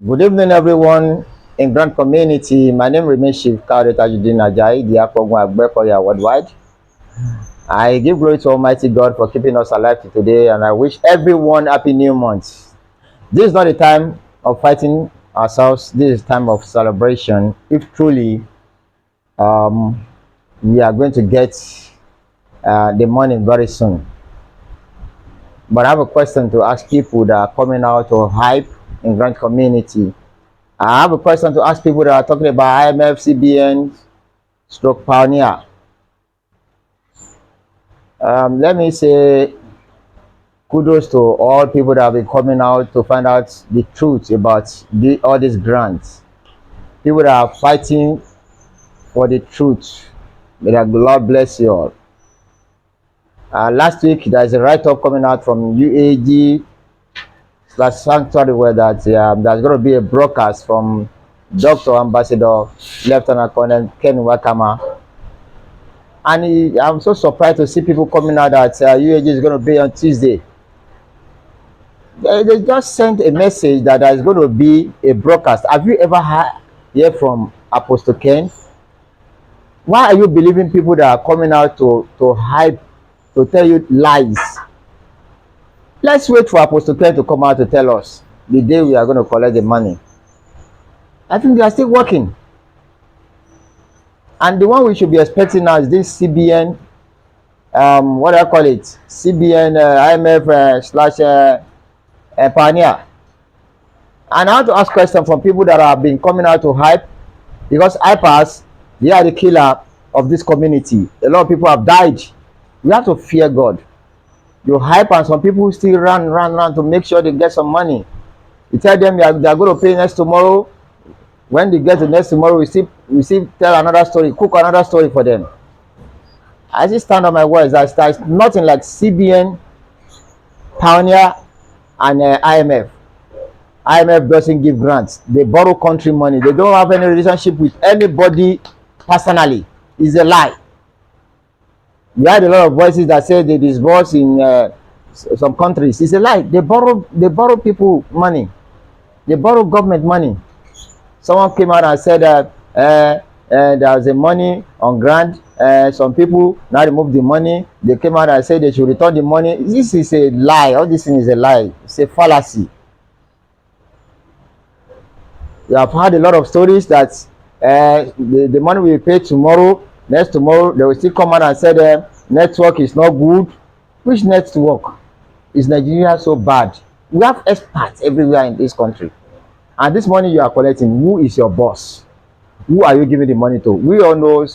Good evening, everyone in Grand Community. My name remains Chief Kayode T, the Akogun Agbekoya worldwide. I give glory to Almighty God for keeping us alive to today, and I wish everyone happy new month. This is not a time of fighting ourselves. This is time of celebration. If truly um, we are going to get the money very soon. But I have a question to ask people that are coming out to hype in Grand Community. I have a question to ask people that are talking about IMF, CBN, stroke pioneer. Let me say kudos to all people that have been coming out to find out the truth about all these grants. People that are fighting for the truth. May the Lord bless you all. Last week, there is a write-up coming out from UAG / Sanctuary where that there's going to be a broadcast from Dr. Ambassador Lieutenant Colonel Ken Wakama. And I'm so surprised to see people coming out that UAG is going to be on Tuesday. They just sent a message that there is going to be a broadcast. Have you ever heard from Apostle Ken? Why are you believing people that are coming out to hype, to tell you lies? Let's wait for Apostle Ken to come out to tell us the day we are going to collect the money. I think they are still working. And the one we should be expecting now is this CBN, what do I call it? CBN, IMF / Pioneer. And I want to ask questions from people that have been coming out to hype, because hypers, they are the killer of this community. A lot of people have died. We have to fear God. You hype and some people still run to make sure they get some money. You tell them they are going to pay next tomorrow. When they get to next tomorrow, we still tell another story, cook another story for them. I just stand on my words. There's nothing like CBN, Pioneer, and IMF. IMF doesn't give grants. They borrow country money. They don't have any relationship with anybody personally. It's a lie. We had a lot of voices that say they disburse in some countries. It's a lie. They borrow people money. They borrow government money. Someone came out and said that there was a money on grant. Some people now remove the money. They came out and said they should return the money. This is a lie. All this thing is a lie. It's a fallacy. We have heard a lot of stories that the money will be paid tomorrow. Next tomorrow, they will still come out and say the network is not good. Which network? Is Nigeria so bad? We have experts everywhere in this country. And this money you are collecting, who is your boss? Who are you giving the money to? We all know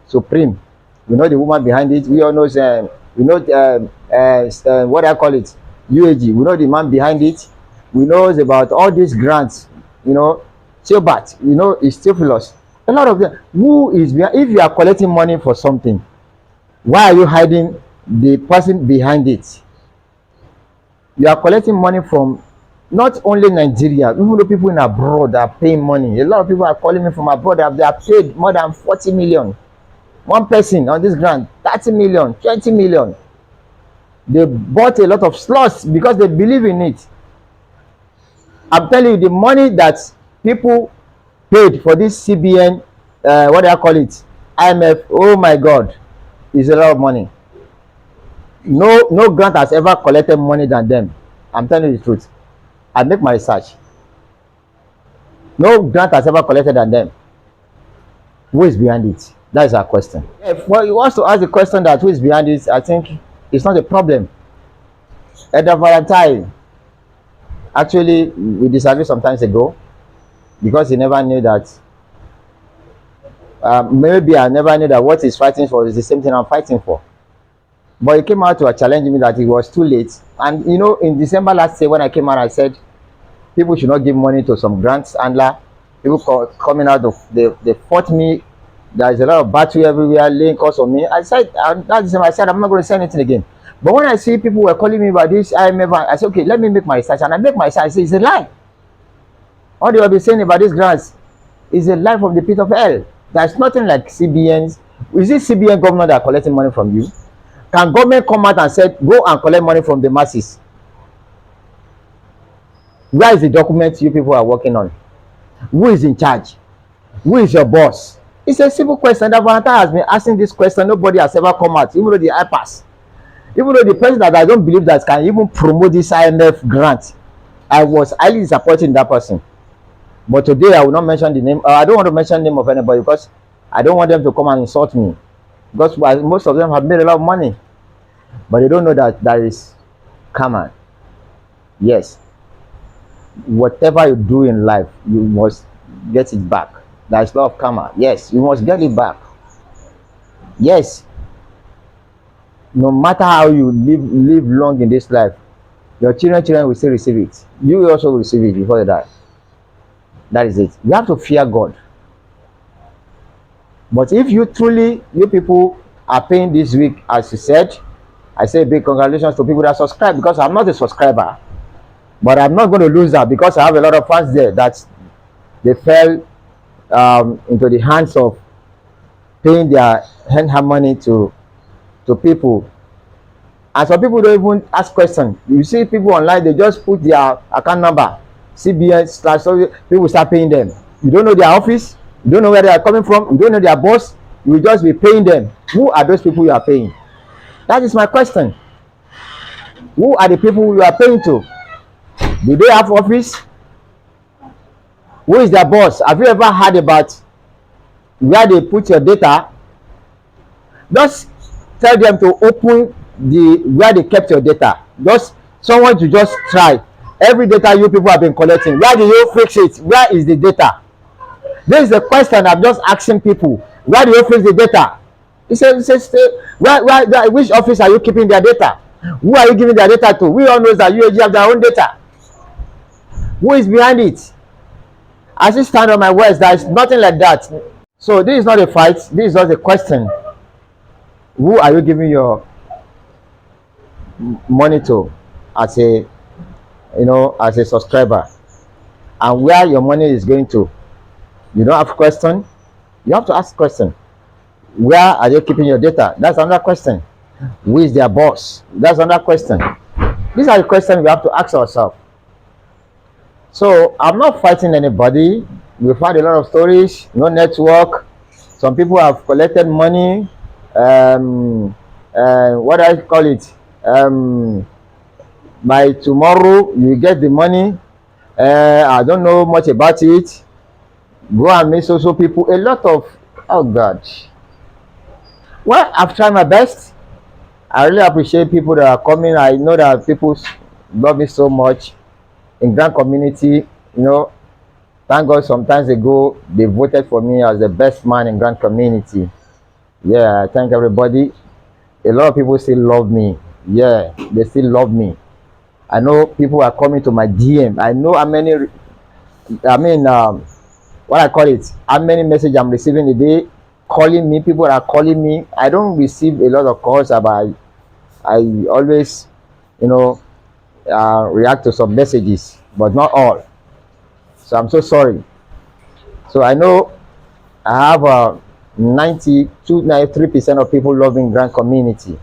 Supreme. We know the woman behind it. We all know, what I call it, UAG. We know the man behind it. We know about all these grants. Tilbert, it's Theophilus. A lot of them. Who is behind? If you are collecting money for something, why are you hiding the person behind it? You are collecting money from not only Nigeria, even the people in abroad are paying money. A lot of people are calling me from abroad. They have paid more than 40 million. One person on this grant, 30 million, 20 million. They bought a lot of slots because they believe in it. I'm telling you, the money that people paid for this CBN, what do I call it, IMF, oh my God, is a lot of money. No grant has ever collected money than them. I'm telling you the truth. I make my research. No grant has ever collected than them. Who is behind it? That is our question. If you want to ask the question that who is behind it, I think it's not a problem. Elder Valentine, actually, we disagreed some times ago because he never knew that. Maybe I never knew that what he's fighting for is the same thing I'm fighting for. But he came out to challenge me that it was too late. And in December last year when I came out, I said people should not give money to some grants handler. People coming out of they fought me. There is a lot of battery everywhere, laying calls on me. I said that's the same. I said I'm not going to say anything again. But when I see people were calling me about this, I said okay, let me make my research, and I make my research. I say it's a lie. All they will be saying about these grants is a lie from the pit of hell. There's nothing like CBNs. Is it CBN governor that are collecting money from you? Can government come out and say go and collect money from the masses? Where is the document you people are working on? Who is in charge? Who is your boss? It's a simple question that Valentine has been asking this question. Nobody has ever come out, even though the IPAS, even though the person that I don't believe that can even promote this IMF grant, I was highly disappointed in that person. But today I will not mention the name. I don't want to mention the name of anybody because I don't want them to come and insult me. Because most of them have made a lot of money, but they don't know that there is karma. Yes, whatever you do in life, you must get it back. There is law of karma. Yes, you must get it back. Yes, no matter how you live long in this life, your children will still receive it. You will also receive it before you die. That is it. You have to fear God. But if you people are paying this week, as you said, I say big congratulations to people that subscribe, because I'm not a subscriber, but I'm not going to lose that because I have a lot of fans there that they fell into the hands of paying their hand money to people. And some people don't even ask questions. You see people online, they just put their account number, CBN slash, so people start paying them. You don't know their office, you don't know where they are coming from, you don't know their boss, you will just be paying them. Who are those people you are paying? That is my question. Who are the people you are paying to? Do they have office? Who is their boss? Have you ever heard about where they put your data? Just tell them to open where they kept your data. Just someone to just try every data you people have been collecting. Where do you fix it? Where is the data? This is the question I'm just asking people. Where do you fix the data? He says, which office are you keeping their data? Who are you giving their data to? We all know that UAG have their own data. Who is behind it? As I stand on my words, there is nothing like that. So this is not a fight. This is just a question. Who are you giving your money to as a subscriber, and where your money is going to? You don't have question. You have to ask question. Where are they keeping your data? That's another question. Who is their boss? That's another question. These are the questions we have to ask ourselves. So I'm not fighting anybody. We've had a lot of stories. No network. Some people have collected money. What I call it? By tomorrow you get the money. I don't know much about it. Go and meet so people. A lot of, oh God. Well, I've tried my best. I really appreciate people that are coming. I know that people love me so much in Grand community. Thank God sometimes ago they voted for me as the best man in Grand community. Yeah, I thank everybody. A lot of people still love me. Yeah, they still love me. I know people are coming to my DM. I know how many, what I call it, how many messages I'm receiving a day, calling me. People are calling me. I don't receive a lot of calls, but I always, react to some messages, but not all. So I'm so sorry. So I know I have 93% of people loving Grand community.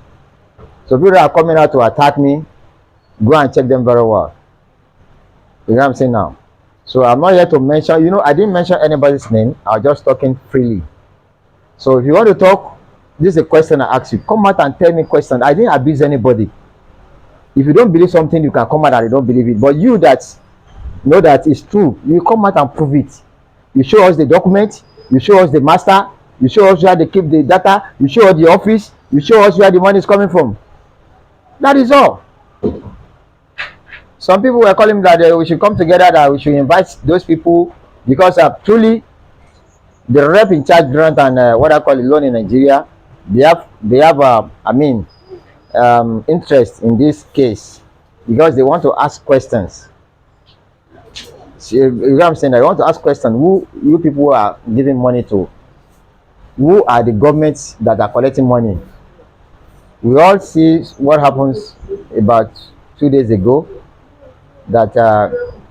So people are coming out to attack me, go and check them very well. You know what I'm saying now? So I'm not here to mention, I didn't mention anybody's name. I'm just talking freely. So if you want to talk, this is a question I ask you. Come out and tell me question. I didn't abuse anybody. If you don't believe something, you can come out and you don't believe it. But you that know that it's true, you come out and prove it. You show us the document, you show us the master, you show us where they keep the data, you show us the office, you show us where the money is coming from. That is all. Some people were calling that we should come together, that we should invite those people, because truly the rep in charge grant and what I call it loan in Nigeria, they have interest in this case, because they want to ask questions. So, you know what I'm saying? I want to ask questions. Who you people are giving money to? Who are the governments that are collecting money? We all see what happens about 2 days ago, that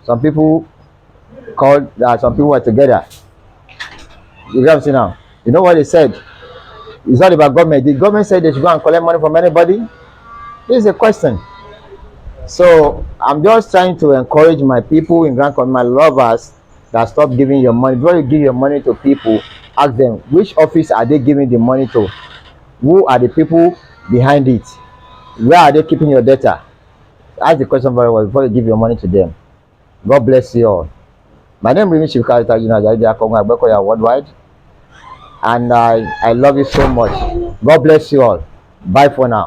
some people called that some people were together. You know what I'm saying now? You know what they said? It's not about government. The government said they should go and collect money from anybody. This is a question. So I'm just trying to encourage my people in Grand Control, my lovers, that stop giving your money. Before you give your money to people, ask them which office are they giving the money to, who are the people behind it, where are they keeping your data. Ask the question very well before you give your money to them. God bless you all. My name is Kayode T, Akogun, Agbekoya worldwide, and I love you so much. God bless you all. Bye for now.